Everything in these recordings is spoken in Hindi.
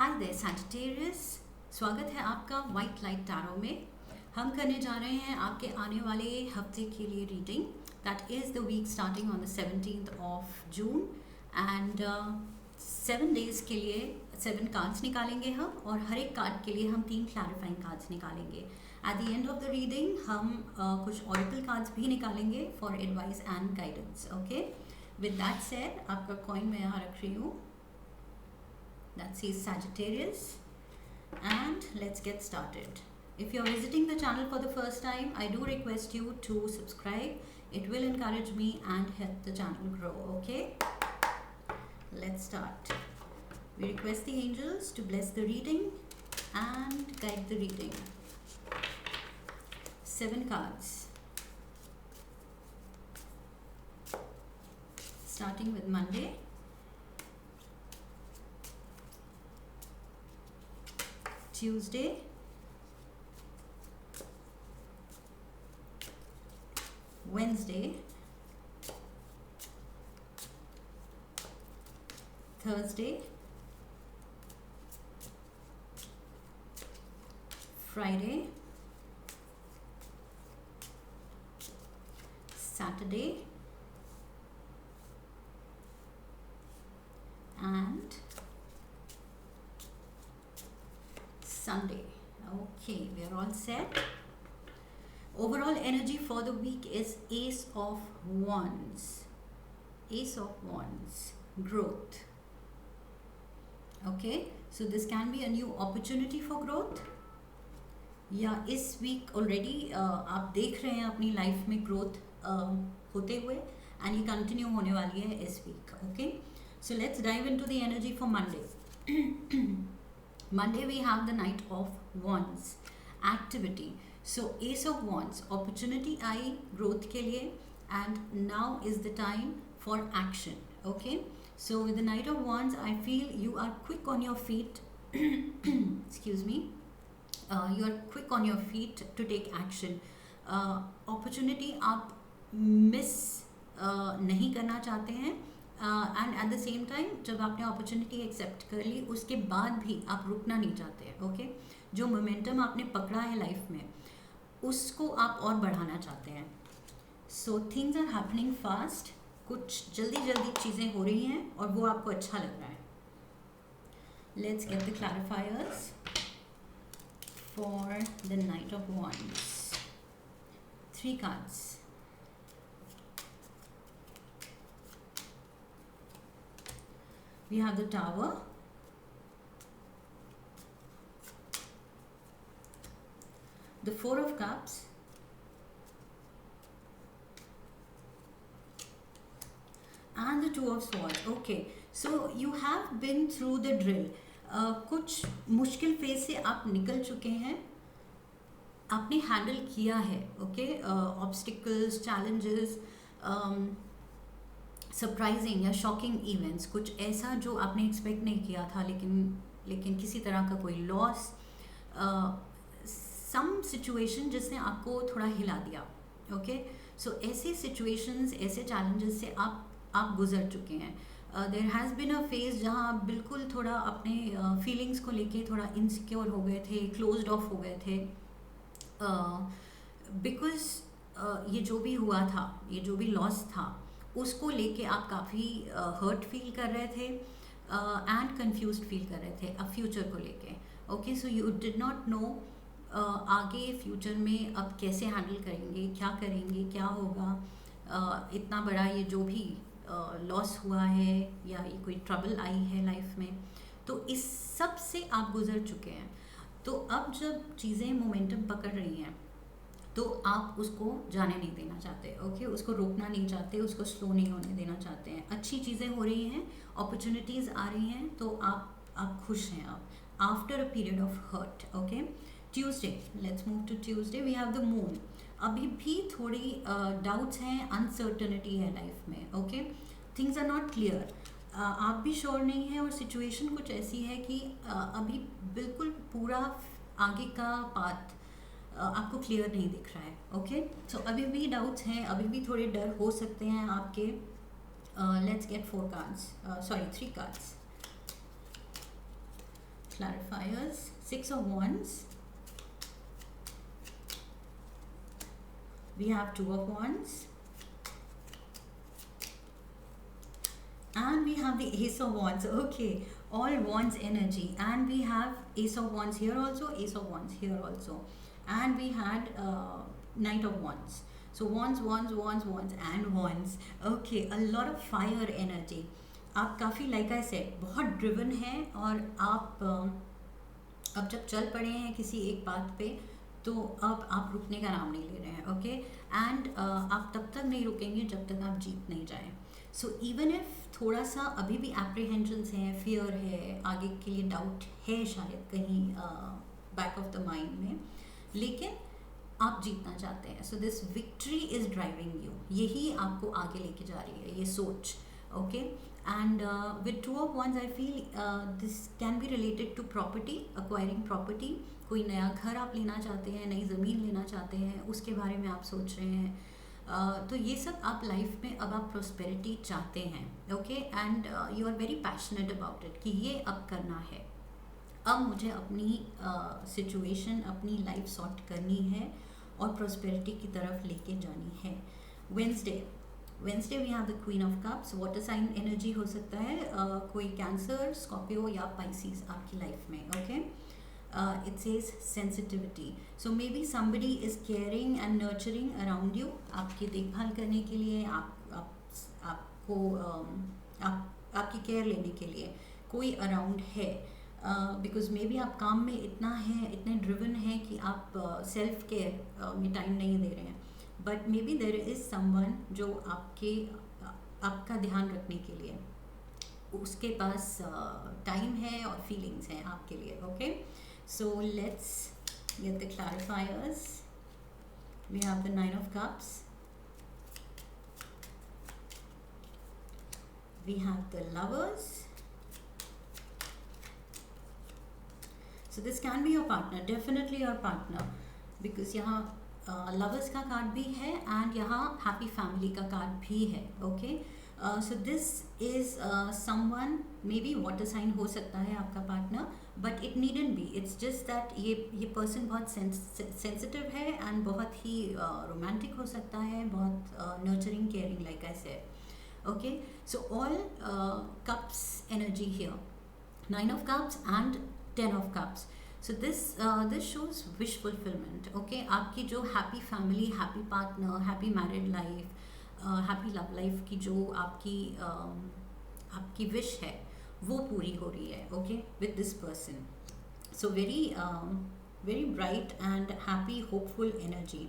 हाय देयर सैजिटेरियस, स्वागत है आपका वाइट लाइट टैरो में। हम करने जा रहे हैं आपके आने वाले हफ्ते के लिए reading. That is the week starting on the 17th of June and 7 days के लिए 7 कार्ड्स निकालेंगे हम, और हर एक कार्ड के लिए हम 3 क्लैरिफाइंग कार्ड्स निकालेंगे। At the end of the reading हम कुछ ऑरेकल कार्ड्स भी निकालेंगे for advice and guidance. Okay, with that said आपका कॉइन मैं यहाँ रख रही हूँ। That says Sagittarius, and let's get started. If you're visiting the channel for the first time, I do request you to subscribe. It will encourage me and help the channel grow. Okay, let's start. We request the angels to bless the reading and guide the reading. 7 cards, starting with Monday. Tuesday, Wednesday, Thursday, Friday, Saturday, and Sunday. Okay, we are all set. Overall energy for the week is Ace of Wands. Ace of Wands, growth. Okay, so this can be a new opportunity for growth. या इस वीक ऑलरेडी आप देख रहे हैं अपनी लाइफ में ग्रोथ होते हुए, एंड ये कंटिन्यू होने वाली है इस week. Okay, so let's dive into the energy for Monday. Monday we have the Knight of Wands, activity. So Ace of Wands, opportunity I growth के लिए, and now is the time for action. Okay, so with the Knight of Wands I feel you are quick on your feet. Excuse me. You are quick on your feet to take action. Opportunity आप miss नहीं करना चाहते हैं, and eight the same time जब आपने अपॉर्चुनिटी एक्सेप्ट कर ली उसके बाद भी आप रुकना नहीं चाहते हैं. ओके, जो मोमेंटम आपने पकड़ा है लाइफ में उसको आप और बढ़ाना चाहते हैं. So things are happening fast, कुछ जल्दी जल्दी चीज़ें हो रही हैं और वो आपको अच्छा लग रहा है. Let's get the clarifiers for the knight of wands. 3 cards. We have the Tower, the 4 of Cups, and the 2 of Swords. Okay, so you have been through the drill. कुछ मुश्किल फेज से आप निकल चुके हैं, आपने हैंडल किया है. ओके, ऑब्स्टिकल्स, चैलेंजेस, सरप्राइजिंग या शॉकिंग इवेंट्स, कुछ ऐसा जो आपने एक्सपेक्ट नहीं किया था, लेकिन किसी तरह का कोई लॉस, सम सिचुएशन जिसने आपको थोड़ा हिला दिया. ओके, सो ऐसे सिचुएशंस, ऐसे चैलेंजेस से आप गुजर चुके हैं. There has been a phase जहाँ आप बिल्कुल थोड़ा अपने फीलिंग्स को लेके थोड़ा इनसिक्योर हो गए थे, क्लोज्ड ऑफ हो गए थे, बिकॉज ये जो भी हुआ था, ये जो भी लॉस था, उसको लेके आप काफ़ी हर्ट फील कर रहे थे एंड कंफ्यूज्ड फील कर रहे थे अब फ्यूचर को लेके. Okay, so you did not know आगे फ्यूचर में अब कैसे हैंडल करेंगे, क्या करेंगे, क्या होगा. इतना बड़ा ये जो भी लॉस हुआ है या ये कोई ट्रबल आई है लाइफ में, तो इस सब से आप गुजर चुके हैं. तो अब जब चीज़ें मोमेंटम पकड़ रही हैं तो आप उसको जाने नहीं देना चाहते. ओके, उसको रोकना नहीं चाहते, उसको स्लो नहीं होने देना चाहते हैं. अच्छी चीज़ें हो रही हैं, अपॉर्चुनिटीज़ आ रही हैं, तो आप खुश हैं अब after a period of hurt. Okay, Tuesday, let's move to Tuesday. We have the moon. अभी भी थोड़ी डाउट्स हैं, अनसर्टनिटी है लाइफ में. Okay, things are not clear. आप भी श्योर नहीं है और सिचुएशन कुछ ऐसी है कि अभी बिल्कुल पूरा आगे का पाथ आपको क्लियर नहीं दिख रहा है. ओके, सो अभी भी डाउट्स हैं, अभी भी थोड़े डर हो सकते हैं आपके. let's get 4 cards, sorry 3 cards. clarifiers. Six of Wands. We have Two of Wands. And we have the Ace of Wands. Okay, all Wands energy. And we have Ace of Wands here also, Ace of Wands here also. And we had Knight of Wands. So Wands, Wands, Wands, Wands and Wands. Okay, a lot of fire energy. आप काफ़ी लाइक आई सेड बहुत ड्रिवन हैं, और आप अब जब चल पड़े हैं किसी एक बात पे, तो अब आप रुकने का नाम नहीं ले रहे हैं. ओके, एंड आप तब तक नहीं रुकेंगे जब तक आप जीत नहीं जाएं. सो इवन इफ थोड़ा सा अभी भी एप्रीहेंशंस हैं, फियर है, आगे के लिए डाउट है शायद कहीं बैक ऑफ द माइंड में, लेकिन आप जीतना चाहते हैं. So this victory is driving you. यही आपको आगे लेके जा रही है, ये सोच. Okay, and with Two of Wands I feel this can be related to property, acquiring property. कोई नया घर आप लेना चाहते हैं, नई ज़मीन लेना चाहते हैं, उसके बारे में आप सोच रहे हैं. तो ये सब आप लाइफ में अब आप प्रोस्पेरिटी चाहते हैं. Okay, and you are very passionate about it कि ये अब करना है. अब मुझे अपनी सिचुएशन अपनी लाइफ सॉर्ट करनी है और प्रोस्पेरिटी की तरफ लेके जानी है. Wednesday we have the queen of cups. Water sign energy हो सकता है, कोई कैंसर, स्कॉर्पियो या पाइसिस आपकी लाइफ में. Okay, it says sensitivity. So maybe somebody is caring and nurturing around you. आपकी देखभाल करने के लिए, आपको आपकी केयर लेने के लिए कोई अराउंड है. बिकॉज मे बी आप काम में इतने ड्रिवन हैं कि आप सेल्फ केयर में टाइम नहीं दे रहे हैं. But maybe there is someone जो आपका ध्यान रखने के लिए उसके पास टाइम है और फीलिंग्स हैं आपके लिए. Okay, so let's get the clarifiers. We have the Nine of Cups. We have the Lovers. So this can be your partner, definitely your partner, because यहाँ lovers का कार्ड भी है and यहाँ happy family का कार्ड भी है. Okay, so this is someone, maybe water sign हो सकता है आपका partner, but it needn't be. It's just that ये पर्सन बहुत सेंसिटिव है एंड बहुत ही रोमांटिक हो सकता है, बहुत nurturing, caring, like I said. Okay, so all cups energy here, Nine of Cups and Ten of Cups. So this shows wish fulfillment. Okay, आपकी जो happy family, happy partner, happy married life, happy love life की जो आपकी विश है वो पूरी हो रही है. Okay, with this person. So very bright and happy, hopeful energy.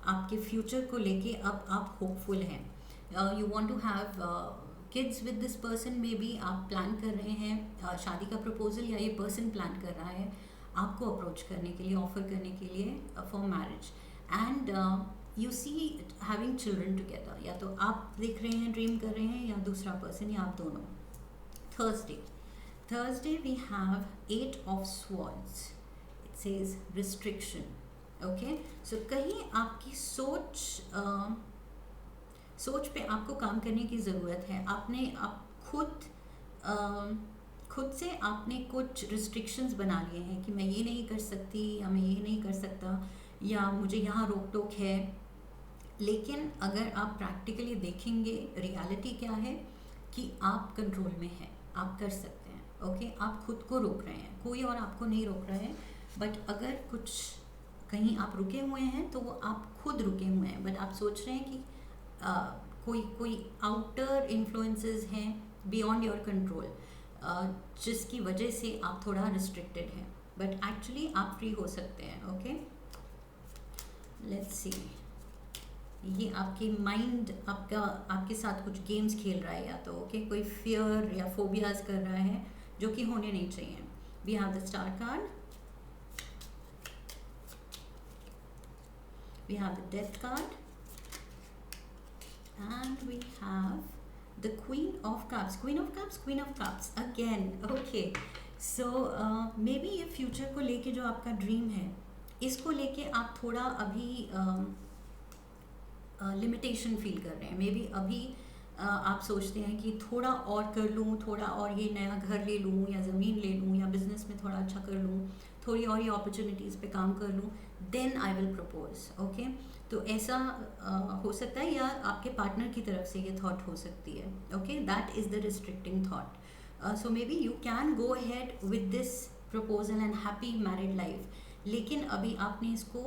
आपके फ्यूचर को लेके अब आप होपफुल हैं. You want to have kids with this person. Maybe आप प्लान कर रहे हैं शादी का प्रपोजल, या ये पर्सन प्लान कर रहा है आपको अप्रोच करने के लिए, ऑफर करने के लिए for marriage. And you see having children together. या तो आप देख रहे हैं, ड्रीम कर रहे हैं, या दूसरा पर्सन, या आप दोनों. Thursday we have Eight of Swords. It says restriction. Okay, so कहीं आपकी सोच पे आपको काम करने की ज़रूरत है. आप खुद से आपने कुछ रिस्ट्रिक्शंस बना लिए हैं कि मैं ये नहीं कर सकती, या मैं ये नहीं कर सकता, या मुझे यहाँ रोक टोक है. लेकिन अगर आप प्रैक्टिकली देखेंगे, रियलिटी क्या है कि आप कंट्रोल में हैं, आप कर सकते हैं. ओके, आप खुद को रोक रहे हैं, कोई और आपको नहीं रोक रहा है. बट अगर कुछ कहीं आप रुके हुए हैं तो वो आप खुद रुके हुए हैं. बट आप सोच रहे हैं कि कोई आउटर इन्फ्लुएंसेस हैं बियॉन्ड योर कंट्रोल, जिसकी वजह से आप थोड़ा रिस्ट्रिक्टेड हैं. बट एक्चुअली आप फ्री हो सकते हैं. Okay, let's see. ये आपकी माइंड आपके साथ कुछ गेम्स खेल रहा है, या तो ओके कोई फियर या फोबियाज कर रहा है जो कि होने नहीं चाहिए. We have the star card, we have the death card, and we have the queen of cups. Queen of cups again. Okay, so maybe ये फ्यूचर को लेके जो आपका ड्रीम है, इसको लेके आप थोड़ा अभी लिमिटेशन फील कर रहे हैं. मे बी अभी आप सोचते हैं कि थोड़ा और कर लूँ, थोड़ा और ये नया घर ले लूँ, या ज़मीन ले लूँ, या बिजनेस बिजनेस में थोड़ा अच्छा कर लूँ, थोड़ी और ये अपॉर्चुनिटीज़ पे काम कर लूँ, then I will propose. Okay, तो ऐसा हो सकता है, या आपके पार्टनर की तरफ से ये थॉट हो सकती है। Okay, that is the restricting thought. So may be you can go ahead with this proposal and happy married life, लेकिन अभी आपने इसको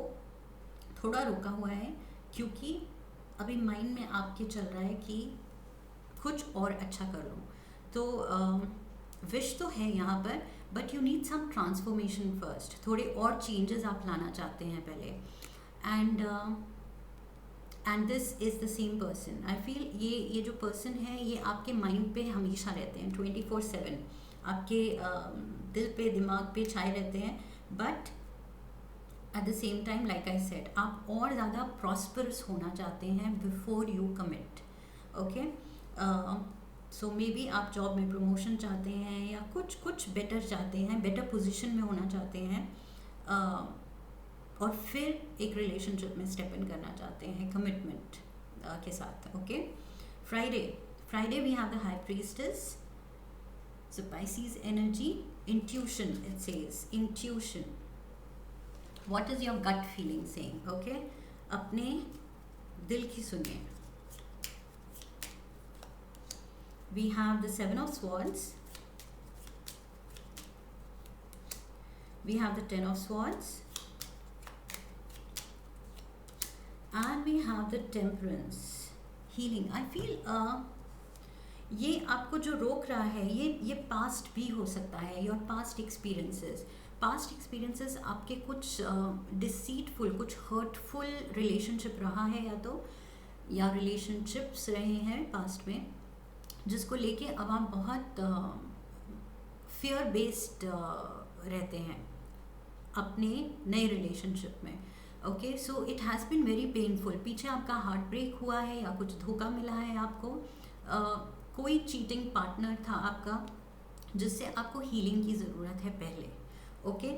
थोड़ा रोका हुआ है, क्योंकि अभी माइंड में आपके चल रहा है कि कुछ और अच्छा कर लूँ। तो विश तो है यहाँ पर, but you need some transformation first, थोड़े और चेंजेस आप लाना चाहते हैं पहले। And this is the same person. I feel ये जो पर्सन है ये आपके माइंड पे हमेशा रहते हैं, 24/7 आपके दिल पे दिमाग पे छाए रहते हैं। But at the same time, like I said, आप और ज़्यादा प्रॉस्परस होना चाहते हैं before you commit. Okay, so maybe आप जॉब में प्रमोशन चाहते हैं, या कुछ बेटर चाहते हैं, बेटर पोजीशन में होना चाहते हैं, और फिर एक रिलेशनशिप में स्टेप इन करना चाहते हैं कमिटमेंट के साथ। Okay, Friday we have the high priestess, so Pisces energy, intuition, it says intuition. What is your gut feeling saying? Okay, अपने दिल की सुनिए। We have the Seven of Swords, we have the Ten of Swords, and we have the Temperance, healing. I feel ये आपको जो रोक रहा है, ये पास्ट भी हो सकता है, योर पास्ट एक्सपीरियंसेस आपके कुछ डिसीटफुल, कुछ हर्टफुल रिलेशनशिप रहा है, या रिलेशनशिप्स रहे हैं पास्ट में, जिसको लेके अब आप बहुत फियर बेस्ड रहते हैं अपने नए रिलेशनशिप में। Okay, so it has been very painful. पीछे आपका हार्ट ब्रेक हुआ है, या कुछ धोखा मिला है आपको, कोई चीटिंग पार्टनर था आपका, जिससे आपको हीलिंग की ज़रूरत है पहले। Okay,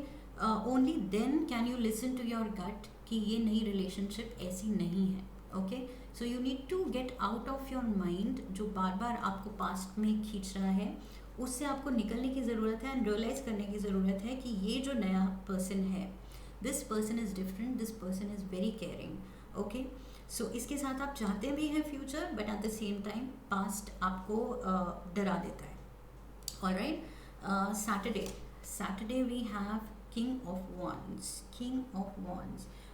only then can you listen to your gut कि ये नई रिलेशनशिप ऐसी नहीं है। Okay, so you need to get out of your mind, जो बार बार आपको पास्ट में खींच रहा है, उससे आपको निकलने की ज़रूरत है, एंड रियलाइज़ करने की ज़रूरत है कि ये जो नया पर्सन है, this person is different, this person is very caring. Okay, so इसके साथ आप चाहते भी हैं future, but at the same time past आपको डरा देता है। Alright, Saturday we have King of Wands.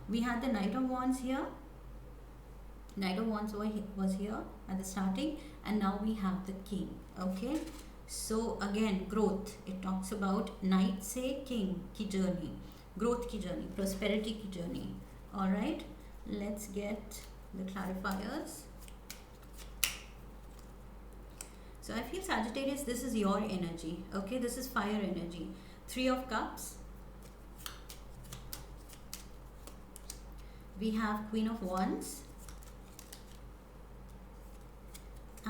We had the Knight of Wands here. Knight of Wands was here at the starting, and now we have the King. Okay, so again growth. It talks about Knight से King की journey, growth की journey, prosperity की journey. All right, let's get the clarifiers. So I feel Sagittarius, this is your energy. Okay, this is fire energy. Three of Cups. We have Queen of Wands.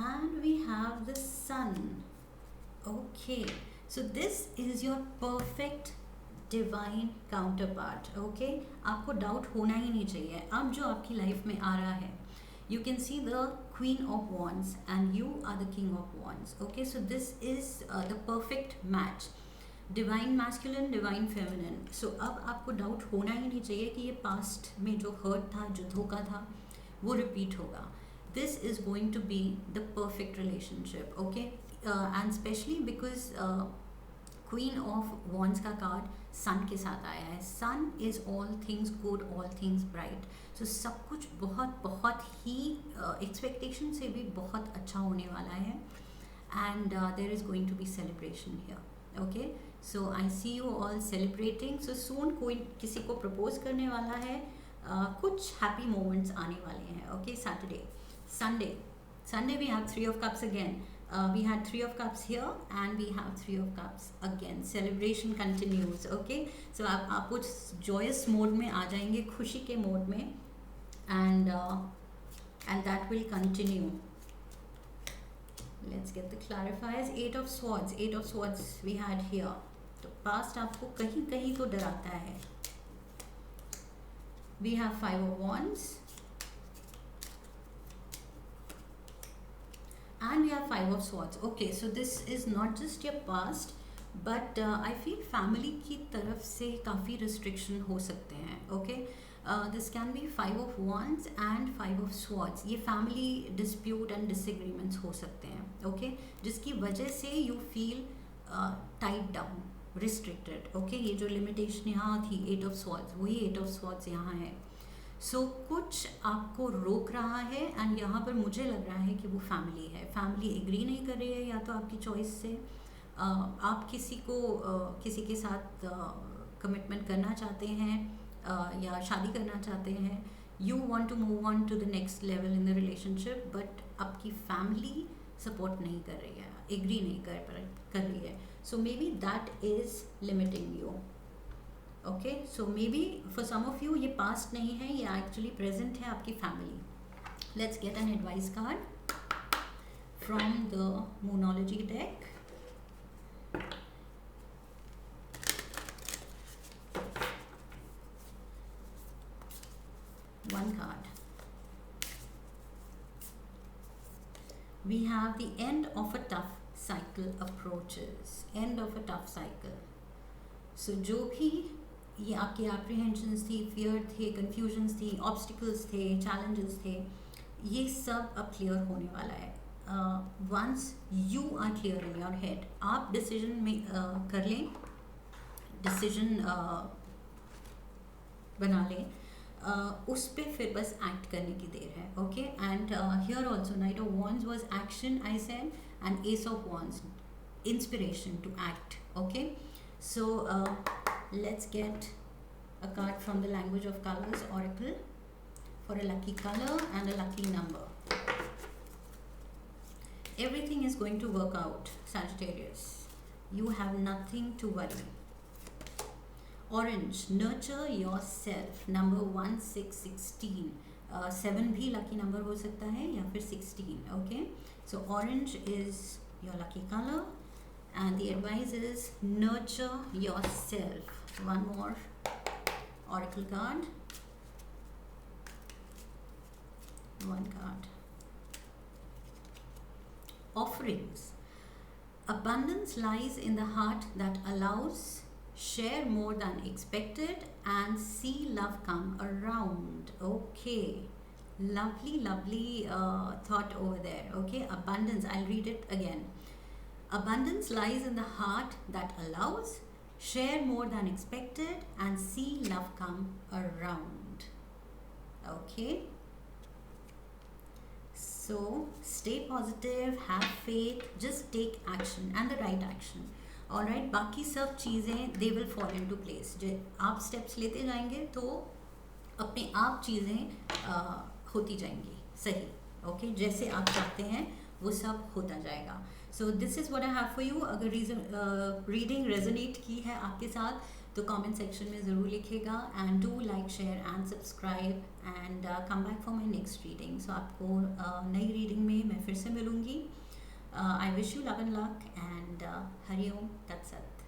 And we have the Sun. Okay, so this is your perfect divine counterpart. Okay, आपको डाउट होना ही नहीं चाहिए अब जो आपकी लाइफ में आ रहा है। You can see the Queen of Wands and you are the King of Wands. Okay, so this is the perfect match. Divine masculine, divine feminine. So अब आपको डाउट होना ही नहीं चाहिए कि ये पास्ट में जो हर्ट था, जो धोखा था, वो रिपीट होगा। This is going to be the perfect relationship. Okay, and especially because Queen of Wands का कार्ड सन के साथ आया है। Sun is all things good, all things bright. So सब कुछ बहुत ही एक्सपेक्टेशन से भी बहुत अच्छा होने वाला है, and there is going to be celebration here. Okay, so I see you all celebrating. So soon कोई किसी को प्रपोज करने वाला है, कुछ हैप्पी मोमेंट्स आने वाले हैं। Okay, Sunday we have Three of Cups again. We had Three of Cups here and we have Three of Cups again. Celebration continues. Okay, so आप कुछ joyous mode में आ जाएंगे, खुशी के mode में, and that will continue. Let's get the clarifiers. Eight of Swords we had here. तो past आपको कहीं कहीं तो डराता है। We have Five of Wands. And we have Five of Swords. Okay, so this is not just your past, but I feel family की तरफ से काफ़ी रिस्ट्रिक्शन हो सकते हैं. Okay, this can B 5 of Wands and 5 of Swords. ये फैमिली डिस्प्यूट एंड डिसएग्रीमेंट्स हो सकते हैं. ओके, जिसकी वजह से you feel tight down, restricted. Okay, ये जो लिमिटेशन यहाँ थी 8 of Swords, वही 8 of Swords यहाँ है. सो कुछ आपको रोक रहा है एंड यहाँ पर मुझे लग रहा है कि वो फैमिली है. फैमिली एग्री नहीं कर रही है या तो आपकी चॉइस से. आप किसी को किसी के साथ कमिटमेंट करना चाहते हैं या शादी करना चाहते हैं. You want to move on to the next level in the relationship, but आपकी फैमिली सपोर्ट नहीं कर रही है, एग्री नहीं कर रही है. So maybe that is limiting you. Okay, so maybe for some of you ये पास्ट नहीं है, ये एक्चुअली प्रेजेंट है आपकी family. Let's get an advice card from the Moonology deck. One card. We have the end of a tough cycle approaches. End of a tough cycle. So जो भी ये आपके apprehensions थी, fear थे, confusions थी, obstacles थे, challenges थे, ये सब अब clear होने वाला है. Once you are clear in your head, आप decision में कर लें, decision बना लें, उस पे फिर बस एक्ट करने की देर है. Okay, and here also knight of wands was action I said, and ace of wands inspiration to act. Okay, so let's get a card from the language of colours oracle for a lucky color and a lucky number. Everything is going to work out, Sagittarius. You have nothing to worry. Orange, nurture yourself. Number 1, 6, 16. 7 भी lucky number हो सकता है या फिर 16. Okay, so orange is your lucky color and the advice is nurture yourself. One more oracle card. One card. Offerings. Abundance lies in the heart that allows, share more than expected and see love come around. Okay, lovely thought over there. Okay, abundance, I'll read it again. Abundance lies in the heart that allows, share more than expected and see love come around. Okay, so stay positive, have faith, just take action and the right action. Alright, बाकी सब चीज़ें they will fall into place. जो आप स्टेप्स लेते जाएंगे तो अपने आप चीज़ें होती जाएंगी सही. ओके, जैसे आप चाहते हैं वो सब होता जाएगा. So this is what I have for you. अगर रीडिंग रेजोनेट की है आपके साथ तो कमेंट सेक्शन में ज़रूर लिखिएगा. And do like, share and subscribe and come back for my next reading. सो आपको नई रीडिंग में मैं फिर से मिलूँगी. I wish you love and luck and Hari Om Tat Sat.